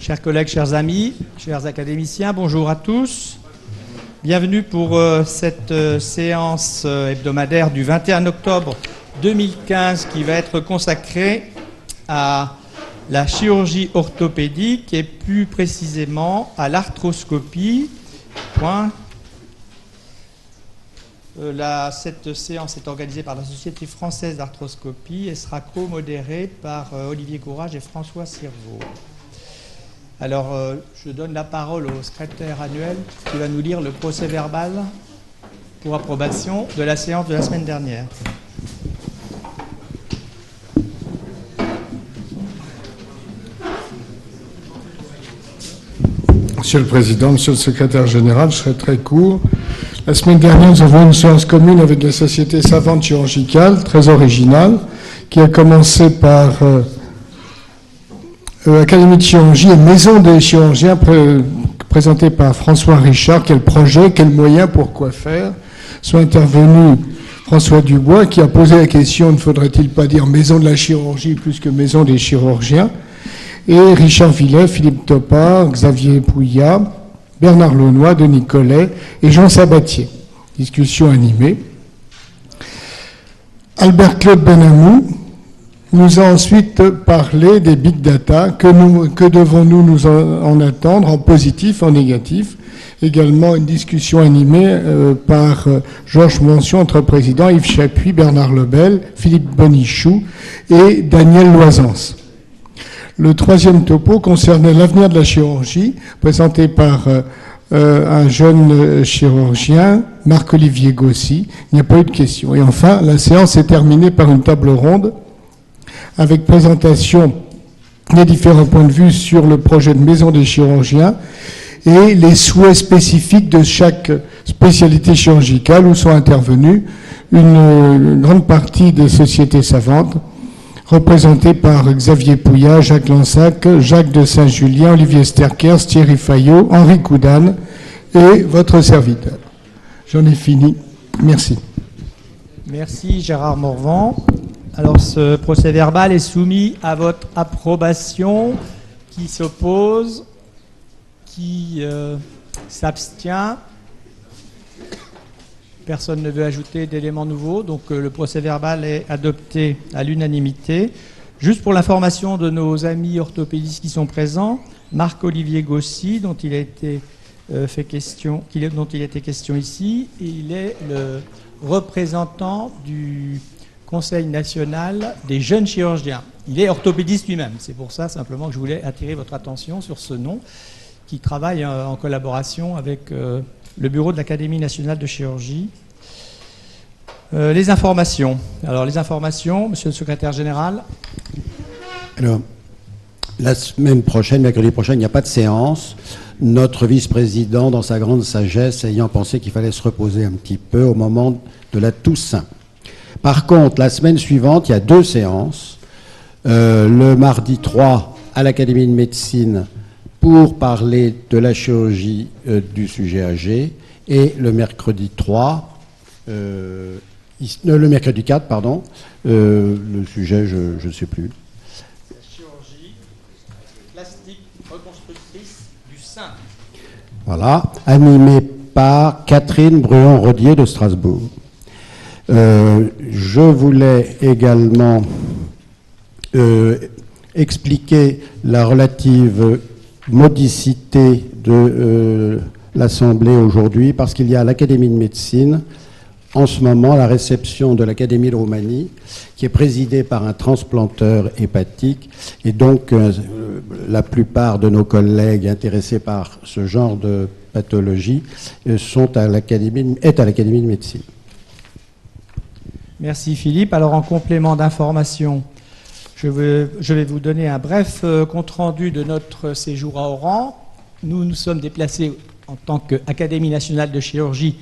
Chers collègues, chers amis, chers académiciens, bonjour à tous. Bienvenue pour cette séance hebdomadaire du 21 octobre 2015 qui va être consacrée à la chirurgie orthopédique et plus précisément à l'arthroscopie. Cette séance est organisée par la Société française d'arthroscopie et sera co-modérée par Olivier Courage et François Cirvaux. Alors, je donne la parole au secrétaire annuel qui va nous lire le procès-verbal pour approbation de la séance de la semaine dernière. Monsieur le Président, Monsieur le Secrétaire Général, je serai très court. La semaine dernière, nous avons une séance commune avec la Société savante chirurgicale, très originale, qui a commencé par Académie de chirurgie et Maison des chirurgiens, présentée par François Richard. Quel projet, quels moyens, pourquoi faire. Sont intervenus François Dubois, qui a posé la question, ne faudrait-il pas dire Maison de la chirurgie plus que Maison des chirurgiens, et Richard Villet, Philippe Topard, Xavier Pouillat, Bernard Launois, Denis Collet et Jean Sabatier. Discussion animée. Albert-Claude Benamou nous a ensuite parlé des big data. Que devons-nous nous en attendre, en positif, en négatif? Également une discussion animée par Georges Monsion, notre président, Yves Chapuis, Bernard Lebel, Philippe Bonichou et Daniel Loisance. Le troisième topo concernait l'avenir de la chirurgie, présenté par un jeune chirurgien, Marc-Olivier Gossy. Il n'y a pas eu de questions. Et enfin, la séance est terminée par une table ronde avec présentation des différents points de vue sur le projet de Maison des chirurgiens et les souhaits spécifiques de chaque spécialité chirurgicale où sont intervenus une grande partie des sociétés savantes, représentées par Xavier Pouillat, Jacques Lansac, Jacques de Saint-Julien, Olivier Sterkers, Thierry Fayot, Henri Coudane et votre serviteur. J'en ai fini. Merci. Merci Gérard Morvan. Alors ce procès-verbal est soumis à votre approbation. Qui s'oppose? Qui s'abstient? Personne ne veut ajouter d'éléments nouveaux, donc le procès-verbal est adopté à l'unanimité. Juste pour l'information de nos amis orthopédistes qui sont présents, Marc-Olivier Gossy, dont il a été question ici, il est le représentant du Conseil national des jeunes chirurgiens. Il est orthopédiste lui-même, c'est pour ça simplement que je voulais attirer votre attention sur ce nom, qui travaille en collaboration avec le bureau de l'Académie nationale de chirurgie. Les informations. Alors, les informations, monsieur le secrétaire général. Alors, la semaine prochaine, mercredi prochain, il n'y a pas de séance. Notre vice-président, dans sa grande sagesse, ayant pensé qu'il fallait se reposer un petit peu au moment de la Toussaint. Par contre, la semaine suivante, il y a deux séances. Le mardi 3, à l'Académie de médecine, pour parler de la chirurgie du sujet âgé, et le mercredi 3, le mercredi 4, pardon, le sujet, je ne sais plus. La chirurgie plastique reconstructrice du sein. Voilà, animé par Catherine Bruon-Rodier de Strasbourg. Je voulais également expliquer la relative modicité de l'Assemblée aujourd'hui, parce qu'il y a à l'Académie de médecine, en ce moment, la réception de l'Académie de Roumanie, qui est présidée par un transplanteur hépatique, et donc la plupart de nos collègues intéressés par ce genre de pathologie est à l'Académie de médecine. Merci Philippe. Alors en complément d'information, je vais vous donner un bref compte-rendu de notre séjour à Oran. Nous nous sommes déplacés en tant qu'Académie nationale de chirurgie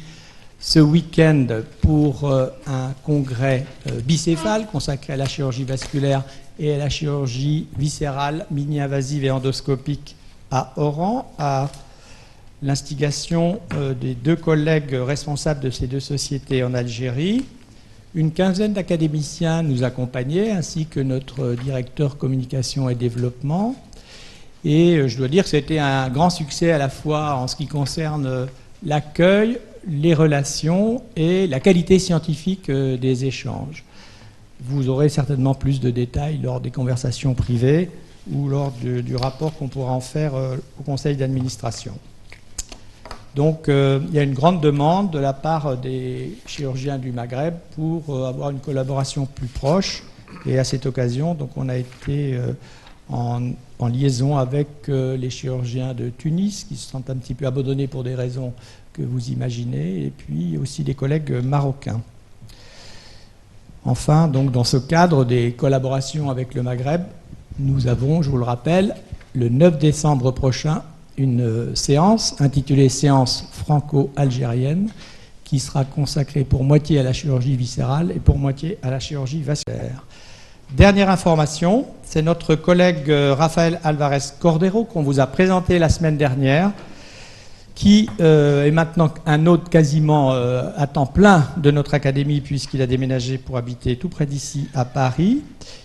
ce week-end pour un congrès bicéphale consacré à la chirurgie vasculaire et à la chirurgie viscérale, mini-invasive et endoscopique à Oran, à l'instigation des deux collègues responsables de ces deux sociétés en Algérie. Une quinzaine d'académiciens nous accompagnaient, ainsi que notre directeur communication et développement. Et je dois dire que c'était un grand succès à la fois en ce qui concerne l'accueil, les relations et la qualité scientifique des échanges. Vous aurez certainement plus de détails lors des conversations privées ou lors du rapport qu'on pourra en faire au conseil d'administration. Donc il y a une grande demande de la part des chirurgiens du Maghreb pour avoir une collaboration plus proche. Et à cette occasion, donc, on a été en liaison avec les chirurgiens de Tunis, qui se sont un petit peu abandonnés pour des raisons que vous imaginez, et puis aussi des collègues marocains. Enfin, donc, dans ce cadre des collaborations avec le Maghreb, nous avons, je vous le rappelle, le 9 décembre prochain, une séance intitulée « Séance franco-algérienne » qui sera consacrée pour moitié à la chirurgie viscérale et pour moitié à la chirurgie vasculaire. Dernière information, c'est notre collègue Rafael Alvarez Cordero qu'on vous a présenté la semaine dernière, qui est maintenant un hôte quasiment à temps plein de notre académie puisqu'il a déménagé pour habiter tout près d'ici à Paris,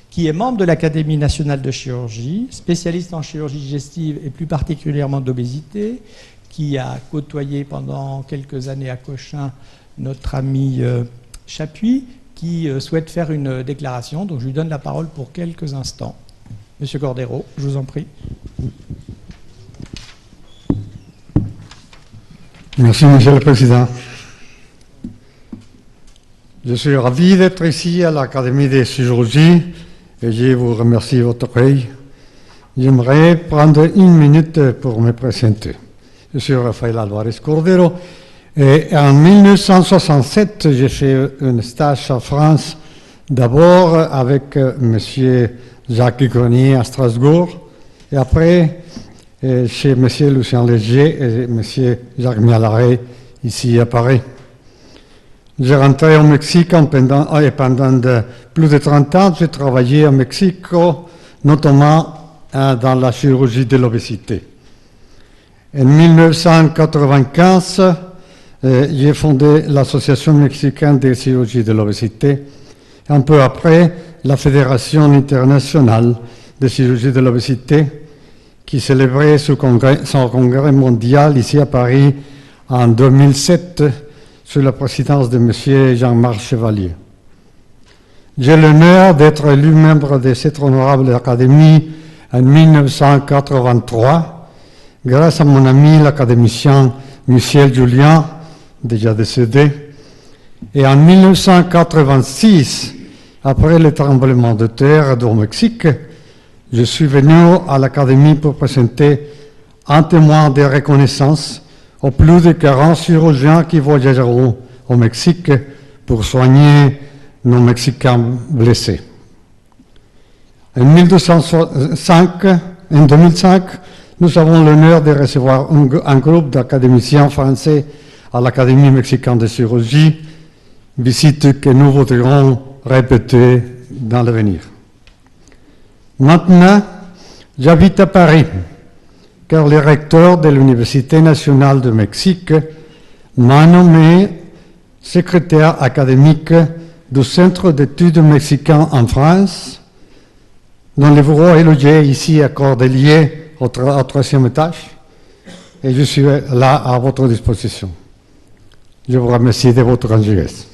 qui est membre de l'Académie nationale de chirurgie, spécialiste en chirurgie digestive et plus particulièrement d'obésité, qui a côtoyé pendant quelques années à Cochin notre ami Chapuis, qui souhaite faire une déclaration. Donc je lui donne la parole pour quelques instants. Monsieur Cordero, je vous en prie. Merci, Monsieur le Président. Je suis ravi d'être ici à l'Académie des chirurgies et je vous remercie de votre accueil. J'aimerais prendre une minute pour me présenter. Je suis Rafael Alvarez Cordero et en 1967, j'ai fait un stage en France, d'abord avec M. Jacques Grenier à Strasbourg et après chez M. Lucien Léger et M. Jacques Mialaré ici à Paris. J'ai rentré au Mexique pendant plus de 30 ans. J'ai travaillé au Mexique, notamment dans la chirurgie de l'obésité. En 1995, j'ai fondé l'Association mexicaine de chirurgie de l'obésité. Un peu après, la Fédération internationale de chirurgie de l'obésité, qui célébrait son congrès mondial ici à Paris en 2007, sous la présidence de M. Jean-Marc Chevalier. J'ai l'honneur d'être élu membre de cette honorable académie en 1983, grâce à mon ami l'académicien Michel Julien, déjà décédé. Et en 1986, après le tremblement de terre au Mexique, je suis venu à l'académie pour présenter un témoin de reconnaissance aux plus de 40 chirurgiens qui voyageront au Mexique pour soigner nos Mexicains blessés. En 2005, nous avons l'honneur de recevoir un groupe d'académiciens français à l'Académie mexicaine de chirurgie, visite que nous voudrons répéter dans l'avenir. Maintenant, j'habite à Paris, car le recteur de l'Université nationale du Mexique m'a nommé secrétaire académique du Centre d'études mexicains en France, dont le bureau est logé ici à Cordeliers, au 3e étage, et je suis là à votre disposition. Je vous remercie de votre gentillesse.